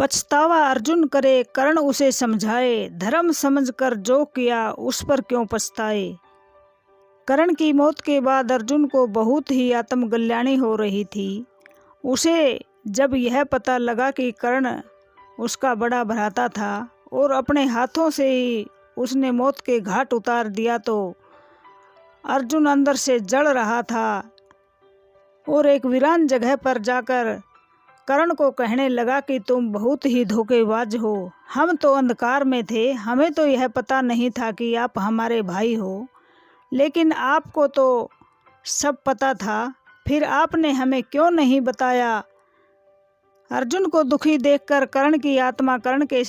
पछतावा अर्जुन करे कर्ण उसे समझाए, धर्म समझकर जो किया उस पर क्यों पछताए। कर्ण की मौत के बाद अर्जुन को बहुत ही आत्मग्लानि हो रही थी। उसे जब यह पता लगा कि कर्ण उसका बड़ा भ्राता था और अपने हाथों से ही उसने मौत के घाट उतार दिया, तो अर्जुन अंदर से जल रहा था और एक वीरान जगह पर जाकर कर्ण को कहने लगा कि तुम बहुत ही धोखेबाज हो। हम तो अंधकार में थे, हमें तो यह पता नहीं था कि आप हमारे भाई हो, लेकिन आपको तो सब पता था, फिर आपने हमें क्यों नहीं बताया। अर्जुन को दुखी देखकर कर्ण की आत्मा कर्ण के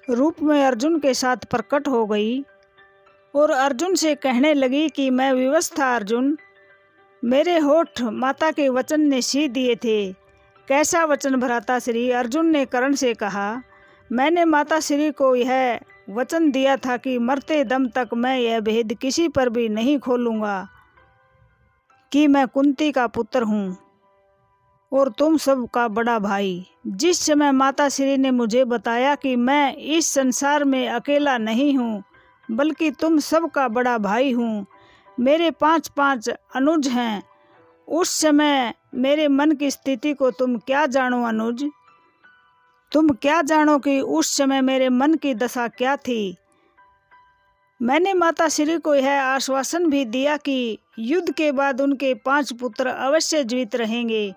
रूप में अर्जुन के साथ प्रकट हो गई और अर्जुन से कहने लगी कि मैं विवश था अर्जुन, मेरे होठ माता के वचन ने सी दिए थे। कैसा वचन भ्राता श्री, अर्जुन ने कर्ण से कहा, मैंने माता श्री को यह वचन दिया था कि मरते दम तक मैं यह भेद किसी पर भी नहीं खोलूँगा कि मैं कुंती का पुत्र हूँ और तुम सब का बड़ा भाई। जिस समय माता श्री ने मुझे बताया कि मैं इस संसार में अकेला नहीं हूँ बल्कि तुम सब का बड़ा भाई हूँ, मेरे 5 अनुज हैं, उस समय मेरे मन की स्थिति को तुम क्या जानो अनुज, तुम क्या जानो कि उस समय मेरे मन की दशा क्या थी। मैंने माता श्री को यह आश्वासन भी दिया कि युद्ध के बाद उनके 5 पुत्र अवश्य जीवित रहेंगे,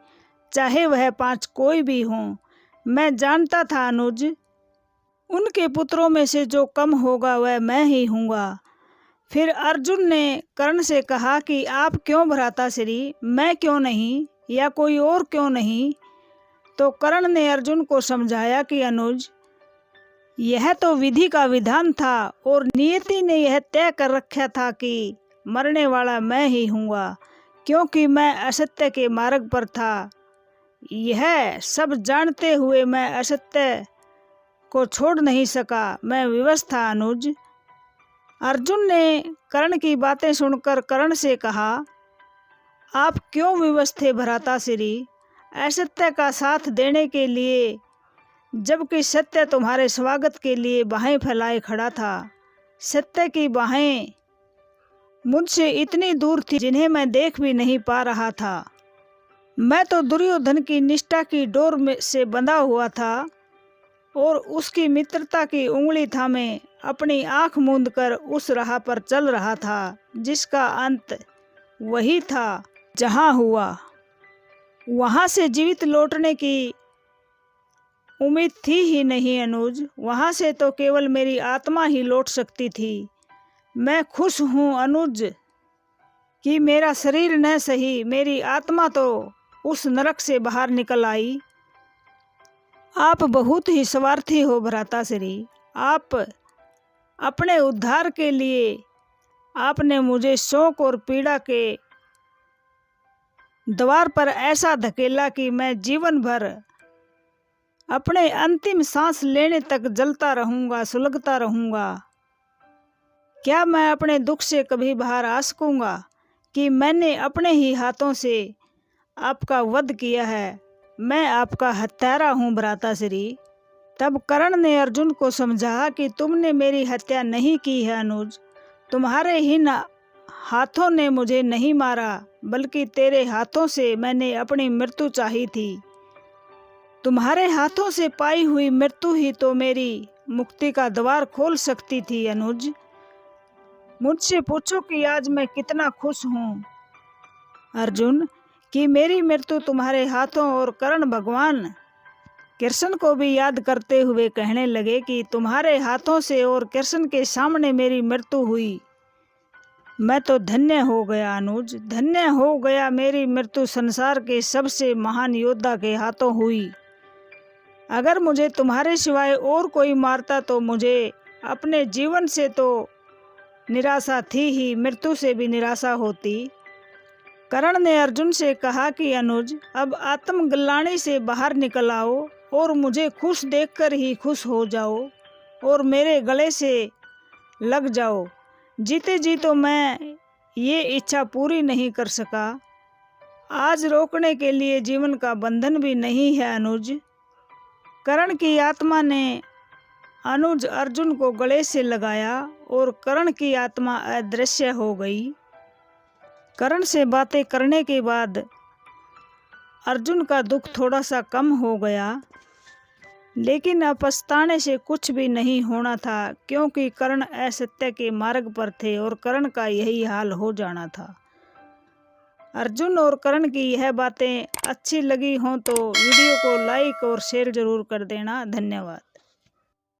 चाहे वह 5 कोई भी हों। मैं जानता था अनुज, उनके पुत्रों में से जो कम होगा वह मैं ही हूँगा। फिर अर्जुन ने कर्ण से कहा कि आप क्यों भ्राता श्री, मैं क्यों नहीं या कोई और क्यों नहीं। तो कर्ण ने अर्जुन को समझाया कि अनुज, यह तो विधि का विधान था और नियति ने यह तय कर रखा था कि मरने वाला मैं ही हूँगा, क्योंकि मैं असत्य के मार्ग पर था। यह सब जानते हुए मैं असत्य को छोड़ नहीं सका, मैं विवश था अनुज। अर्जुन ने कर्ण की बातें सुनकर कर्ण से कहा, आप क्यों विवश थे भ्राता श्री, असत्य का साथ देने के लिए, जबकि सत्य तुम्हारे स्वागत के लिए बाहें फैलाए खड़ा था। सत्य की बाहें मुझसे इतनी दूर थी जिन्हें मैं देख भी नहीं पा रहा था। मैं तो दुर्योधन की निष्ठा की डोर में से बंधा हुआ था और उसकी मित्रता की उंगली थामे अपनी आंख मूंद कर उस राह पर चल रहा था जिसका अंत वही था जहां हुआ। वहां से जीवित लौटने की उम्मीद थी ही नहीं अनुज, वहां से तो केवल मेरी आत्मा ही लौट सकती थी। मैं खुश हूँ अनुज कि मेरा शरीर न सही, मेरी आत्मा तो उस नरक से बाहर निकल आई। आप बहुत ही स्वार्थी हो भ्राता श्री, आप अपने उद्धार के लिए आपने मुझे शोक और पीड़ा के द्वार पर ऐसा धकेला कि मैं जीवन भर अपने अंतिम सांस लेने तक जलता रहूँगा, सुलगता रहूँगा। क्या मैं अपने दुख से कभी बाहर आ सकूँगा कि मैंने अपने ही हाथों से आपका वध किया है, मैं आपका हत्यारा हूँ भ्राता श्री। तब कर्ण ने अर्जुन को समझाया कि तुमने मेरी हत्या नहीं की है अनुज, तुम्हारे ही हाथों ने मुझे नहीं मारा बल्कि तेरे हाथों से मैंने अपनी मृत्यु चाही थी। तुम्हारे हाथों से पाई हुई मृत्यु ही तो मेरी मुक्ति का द्वार खोल सकती थी अनुज। मुझसे पूछो कि आज मैं कितना खुश हूँ अर्जुन कि मेरी मृत्यु तुम्हारे हाथों। और कर्ण भगवान कृष्ण को भी याद करते हुए कहने लगे कि तुम्हारे हाथों से और कृष्ण के सामने मेरी मृत्यु हुई, मैं तो धन्य हो गया अनुज, धन्य हो गया। मेरी मृत्यु संसार के सबसे महान योद्धा के हाथों हुई। अगर मुझे तुम्हारे सिवाय और कोई मारता तो मुझे अपने जीवन से तो निराशा थी ही, मृत्यु से भी निराशा होती। कर्ण ने अर्जुन से कहा कि अनुज, अब आत्मग्लानि से बाहर निकल आओ और मुझे खुश देखकर ही खुश हो जाओ और मेरे गले से लग जाओ। जीते जी तो मैं ये इच्छा पूरी नहीं कर सका, आज रोकने के लिए जीवन का बंधन भी नहीं है अनुज। कर्ण की आत्मा ने अनुज अर्जुन को गले से लगाया और कर्ण की आत्मा अदृश्य हो गई। कर्ण से बातें करने के बाद अर्जुन का दुख थोड़ा सा कम हो गया, लेकिन अब पछताने से कुछ भी नहीं होना था, क्योंकि कर्ण असत्य के मार्ग पर थे और कर्ण का यही हाल हो जाना था। अर्जुन और कर्ण की यह बातें अच्छी लगी हों तो वीडियो को लाइक और शेयर जरूर कर देना। धन्यवाद।